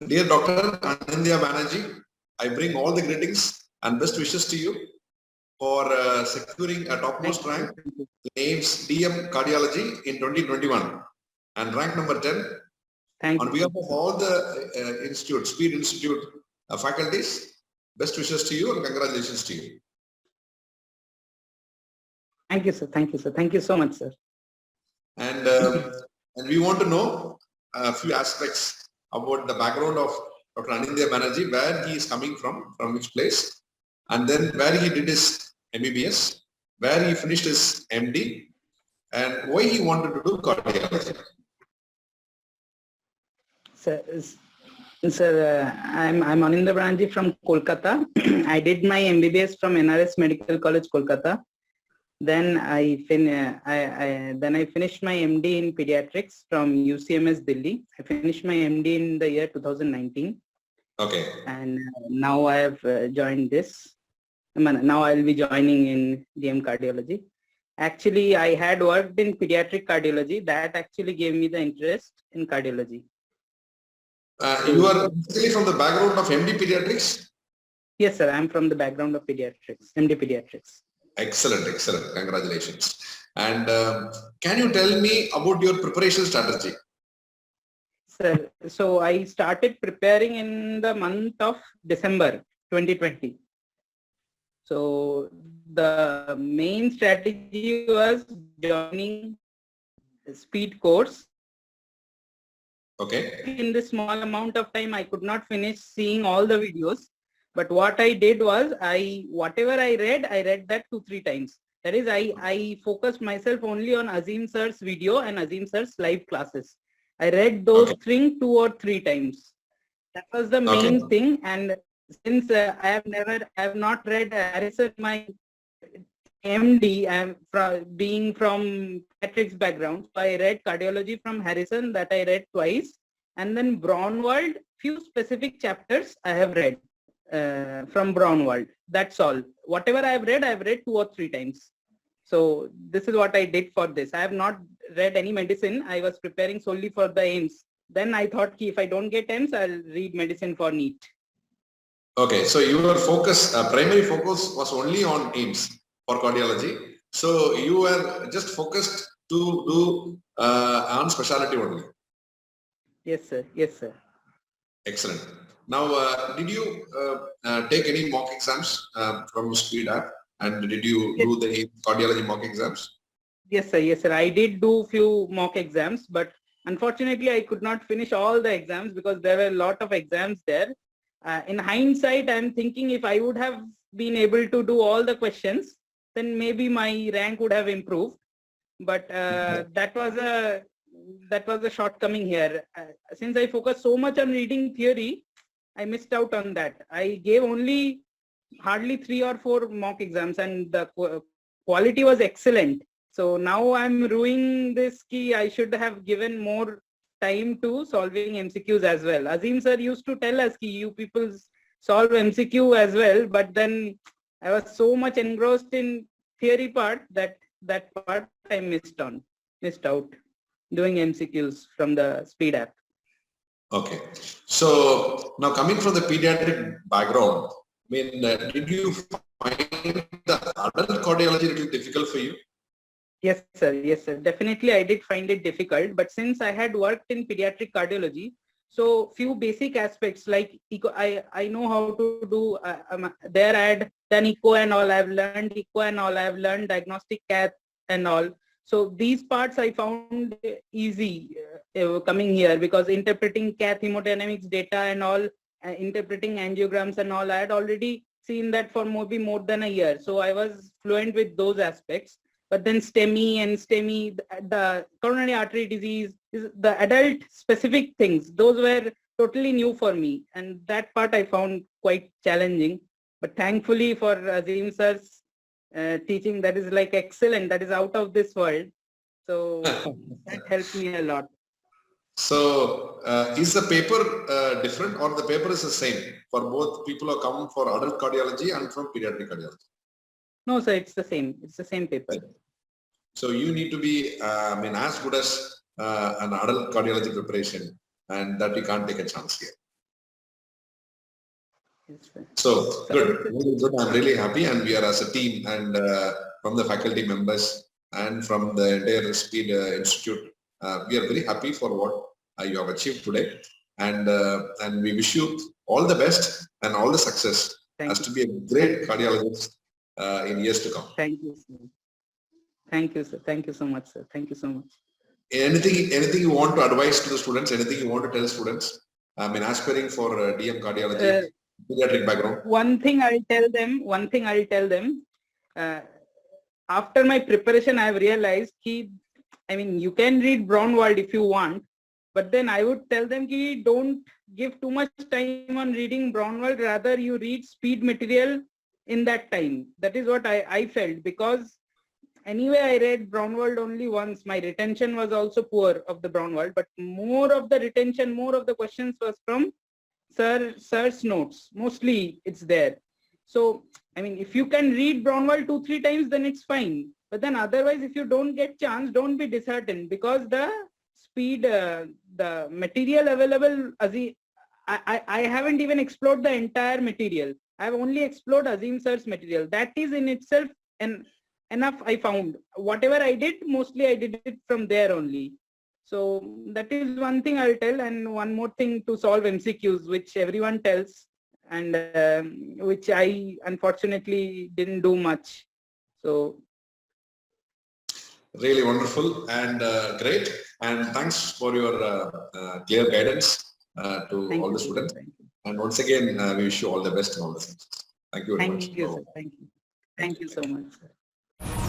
Dear Dr. Anindya Banerjee, I bring all the greetings and best wishes to you for securing a topmost rank in AIIMS DM Cardiology in 2021 and rank number 10. On behalf of all the institute, Speed Institute faculties, best wishes to you and congratulations to you. Thank you, sir. Thank you, sir. Thank you so much, sir. And we want to know a few aspects about the background of Dr. Anindya Banerjee, where he is coming from which place, and then where he did his MBBS, where he finished his MD, and why he wanted to do cardiology. Sir, I'm Anindya Banerjee from Kolkata. I did my MBBS from NRS Medical College, Kolkata. Then I finished my MD in pediatrics from UCMS Delhi. I finished my MD in the year 2019. Okay. And now I have joined this. Now I'll be joining in DM Cardiology. Actually, I had worked in pediatric cardiology. That actually gave me the interest in cardiology. You are basically from the background of MD Pediatrics? Yes, sir. I'm from the background of pediatrics, MD Pediatrics. Excellent, excellent. Congratulations. And can you tell me about your preparation strategy? Sir, so I started preparing in the month of December 2020. So the main strategy was joining speed course. Okay. In this small amount of time, I could not finish seeing all the videos. But what I did was, whatever I read that 2-3 times. That is, I focused myself only on Azim sir's video and Azim sir's live classes. I read those things 2 or 3 times. That was the main thing. And since I have not read Harrison, my MD, being from pediatrics background, so I read cardiology from Harrison, that I read twice, and then Braunwald, few specific chapters I have read from Braunwald. That's all. Whatever I have read 2 or 3 times. So this is what I did for this. I have not read any medicine. I was preparing solely for the AIIMS. Then I thought, if I don't get AIIMS, I'll read medicine for NEET. Okay, so your focus, primary focus was only on AIIMS for cardiology. So you were just focused to do on specialty only. Yes, sir. Yes, sir. Excellent. Now, did you take any mock exams from Speed app, and did you do the cardiology mock exams? Yes, sir. Yes, sir. I did do few mock exams, but unfortunately, I could not finish all the exams because there were a lot of exams there. In hindsight, I'm thinking if I would have been able to do all the questions, then maybe my rank would have improved. But that was a shortcoming here. Since I focused so much on reading theory, I missed out on that. I gave only hardly 3 or 4 mock exams, and the quality was excellent. So now I'm ruining this key. I should have given more time to solving MCQs as well. Azim sir used to tell us, you people solve MCQ as well, but then I was so much engrossed in theory part that part I missed out doing MCQs from the Speed app. Okay. So now coming from the pediatric background, I mean, did you find the adult cardiology a little difficult for you? Yes, sir. Yes, sir. Definitely, I did find it difficult. But since I had worked in pediatric cardiology, so few basic aspects like echo, I know how to do. There I had done echo and all. I've learned echo and all. I've learned diagnostic cath and all. So these parts I found easy coming here, because interpreting cath hemodynamics data and all, interpreting angiograms and all, I had already seen that for maybe more than a year. So I was fluent with those aspects. But then STEMI, the coronary artery disease, the adult specific things, those were totally new for me. And that part I found quite challenging. But thankfully for Azim sir's teaching, that is like excellent, that is out of this world. So that helped me a lot. So is the paper different, or the paper is the same for both people who come for adult cardiology and from pediatric cardiology? No, sir, it's the same. It's the same paper. So you need to be, as good as an adult cardiology preparation, and that we can't take a chance here. Yes, sir. So good, really good. I'm really happy, and we are as a team, and from the faculty members and from the entire Speed Institute, we are very happy for what you have achieved today, and we wish you all the best and all the success Thank to you. be a great cardiologist in years to come. Thank you, sir. Thank you, sir. Thank you so much, sir. Thank you so much. Anything you want to advise to the students? Anything you want to tell students? I mean, aspiring for DM cardiology, pediatric background. One thing I'll tell them. After my preparation, I've realized you can read Braunwald if you want, but then I would tell them don't give too much time on reading Braunwald. Rather, you read Speed material in that time. That is what I felt, because anyway, I read Braunwald only once. My retention was also poor of the Braunwald, but more of the questions was from sir's notes. Mostly it's there. So, if you can read Braunwald 2-3 times, then it's fine. But then otherwise, if you don't get chance, don't be disheartened, because the Speed, the material available, I haven't even explored the entire material. I've only explored Azim sir's material. That is in itself enough. I found whatever I did, mostly I did it from there only. So that is one thing I'll tell, and one more thing to solve MCQs, which everyone tells, and which I unfortunately didn't do much. So really wonderful and great, and thanks for your clear guidance to all the students. And once again, we wish you all the best in all the things. Thank you very much. Thank you, sir. Thank you. Thank you so much, sir.